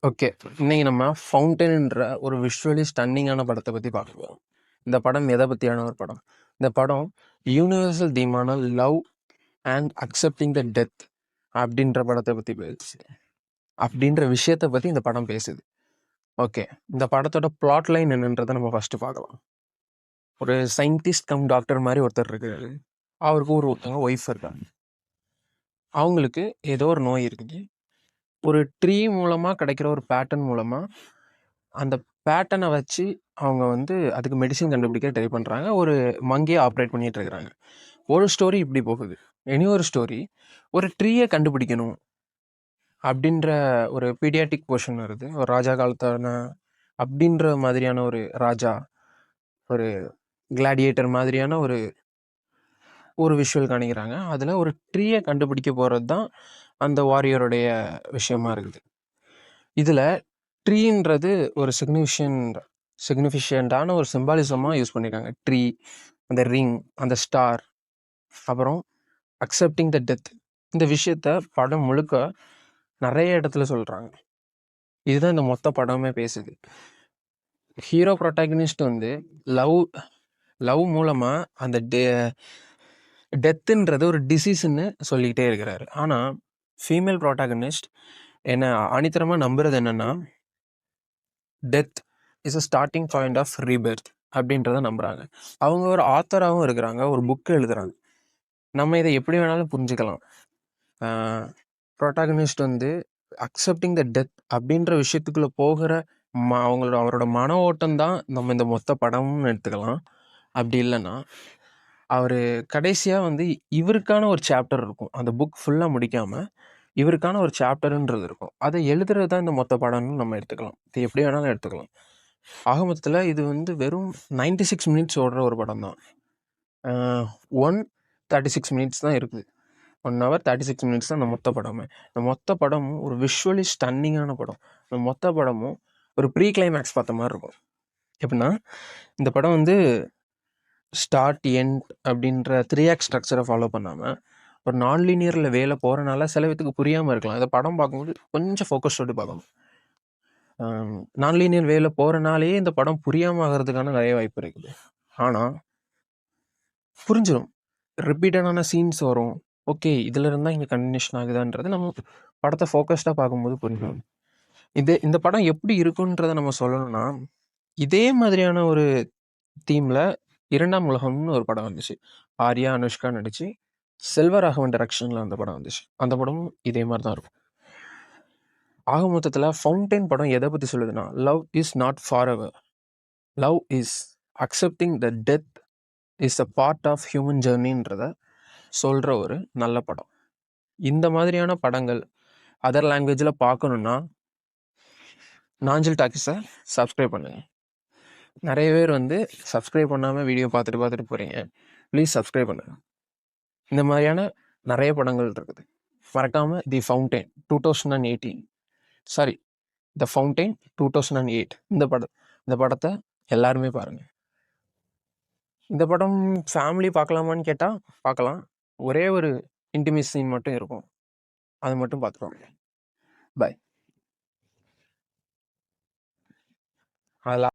Okay. இன்னைக்கு நம்ம ஃபவுண்டன்ன்ற ஒரு விஷுவலி ஸ்டன்னிங்கான படத்த பத்தி பார்க்கலாம். இந்த படம் எத பத்தியான ஒரு படம்? இந்த படம் யூனிவர்சல் தீமான love and accepting the death அப்படின்ற படத்த பத்தி பேசுது. அப்படின்ற விஷயத்த பத்தி இந்த படம் பேசுது. ஓகே. இந்த படத்தோட பிளாட் லைன் என்னன்றத நம்ம ஃபர்ஸ்ட் பார்க்கலாம். ஒரு சயின்டிஸ்ட் கம் டாக்டர் மாரி ஒருத்தர் இருக்காரு. அவருக்கு ஒருத்தவங்க ஒய்ஃப் இருக்காங்க. அவங்களுக்கு ஏதோ ஒரு நோய் இருக்குது. ஒரு ட்ரீ மூலமா கிடைக்கிற ஒரு பேட்டர்ன் மூலமா அந்த பேட்டர்னை வச்சு அவங்க வந்து அதுக்கு மெடிசின் கண்டுபிடிக்க ட்ரை பண்ணுறாங்க. ஒரு மங்கியை ஆப்ரேட் பண்ணிட்டு இருக்கிறாங்க. ஒரு ஸ்டோரி இப்படி போகுது. இனி ஒரு ஸ்டோரி ஒரு ட்ரீயை கண்டுபிடிக்கணும் அப்படின்ற ஒரு பீடியாட்டிக் போர்ஷன் வருது. ஒரு ராஜா காலத்தான அப்படின்ற மாதிரியான ஒரு ராஜா, ஒரு கிளாடியேட்டர் மாதிரியான ஒரு ஒரு விஷுவல் காணிக்கிறாங்க. அதில் ஒரு ட்ரீயை கண்டுபிடிக்க போகிறது தான் அந்த வாரியருடைய விஷயமா இருக்குது. இதில் ட்ரீன்றது ஒரு சிக்னிஃபிஷியண்டான ஒரு சிம்பாலிசமாக யூஸ் பண்ணியிருக்காங்க. ட்ரீ, அந்த ரிங், அந்த ஸ்டார், அப்புறம் அக்செப்டிங் த டெத். இந்த விஷயத்த படம் முழுக்க நிறைய இடத்துல சொல்கிறாங்க. இதுதான் இந்த மொத்த படமே பேசுது. ஹீரோ ப்ரொட்டாகனிஸ்ட் வந்து லவ் மூலமாக அந்த டெத்துன்றது ஒரு டிசீஸ்ன்னு சொல்லிக்கிட்டே இருக்கிறாரு. ஆனால் ஃபீமேல் ப்ரொட்டாகனிஸ்ட் என்ன ஆணித்தரமாக நம்புறது என்னன்னா, death is a starting point of rebirth அப்படின்றத நம்புகிறாங்க. அவங்க ஒரு ஆத்தராகவும் இருக்கிறாங்க, ஒரு புக்கு எழுதுகிறாங்க. நம்ம இதை எப்படி வேணாலும் புரிஞ்சுக்கலாம். ப்ரொட்டாகனிஸ்ட் வந்து அக்செப்டிங் த டெத் அப்படின்ற விஷயத்துக்குள்ளே போகிற அவரோட மன ஓட்டம் தான் நம்ம இந்த மொத்த படம்னு எடுத்துக்கலாம். அப்படி இல்லைன்னா அவர் கடைசியாக வந்து இவருக்கான ஒரு சாப்டர் இருக்கும். அந்த புக் ஃபுல்லாக முடிக்காமல் இவருக்கான ஒரு சாப்டருன்றது இருக்கும். அதை எழுதுறது தான் இந்த மொத்த படம்னு நம்ம எடுத்துக்கலாம். இது எப்படி வேணாலும் எடுத்துக்கலாம். ஆக மொத்தத்தில் இது வந்து வெறும் 96 மினிட்ஸ் ஓடுற ஒரு படம் தான். 136 மினிட்ஸ் தான் இருக்குது. 1 hour 36 மினிட்ஸ் தான் இந்த மொத்த படமே. இந்த மொத்த படமும் ஒரு விஷுவலி ஸ்டன்னிங்கான படம். இந்த மொத்த படமும் ஒரு ப்ரீ கிளைமேக்ஸ் பார்த்த மாதிரி இருக்கும். எப்படின்னா, இந்த படம் வந்து ஸ்டார்ட் எண்ட் அப்படின்ற 3 act ஸ்ட்ரக்சரை ஃபாலோ பண்ணாமல் ஒரு நான்லீனியரில் வேலை போகிறனால சில பேத்துக்கு புரியாமல் இருக்கலாம். இந்த படம் பார்க்கும்போது கொஞ்சம் ஃபோக்கஸ்டோடு பார்க்கணும். நான்லீனியர் வேல போகிறனாலேயே இந்த படம் புரியாமல் ஆகிறதுக்கான நிறைய வாய்ப்பு இருக்குது. ஆனால் புரிஞ்சிடும். ரிப்பீட்டடான சீன்ஸ் வரும். ஓகே, இதில் இருந்தால் இங்கே கண்டினியூஷன் ஆகுதான்றது நம்ம படத்தை ஃபோக்கஸ்டாக பார்க்கும்போது புரிஞ்சிடும். இந்த படம் எப்படி இருக்குன்றதை நம்ம சொல்லணும்னா, இதே மாதிரியான ஒரு தீமில் 2ஆம் உலகம்னு ஒரு படம் வந்துச்சு. ஆர்யா, அனுஷ்கா நடிச்சு செல்வராகவன் டைரக்ஷனில் அந்த படம் வந்துச்சு. அந்த படமும் இதே மாதிரி தான் இருக்கும். ஆக மொத்தத்தில் ஃபவுண்டைன் படம் எதை பற்றி சொல்லுதுன்னா, love is not forever, love is accepting the death is a part of human ஜேர்னின்றத சொல்கிற ஒரு நல்ல படம். இந்த மாதிரியான படங்கள் அதர் லாங்குவேஜில் பார்க்கணுன்னா நாஞ்சில் டாக்கிஸை சப்ஸ்கிரைப் பண்ணுங்கள். நிறைய பேர் வந்து சப்ஸ்கிரைப் பண்ணாமல் வீடியோ பார்த்துட்டு போகிறீங்க. ப்ளீஸ் சப்ஸ்கிரைப் பண்ணுங்கள். இந்த மாதிரியான நிறைய படங்கள் இருக்குது. மறக்காமல் தி ஃபவுண்டைன் 2018 சாரி த ஃபவுண்டைன் 2008 இந்த படத்தை எல்லாருமே பாருங்கள். இந்த படம் ஃபேமிலி பார்க்கலாமான்னு கேட்டால் பார்க்கலாம். ஒரே ஒரு இன்டிமேட் சீன் மட்டும் இருக்கும். அது மட்டும் பார்த்துக்கோங்க. பாய். அதில்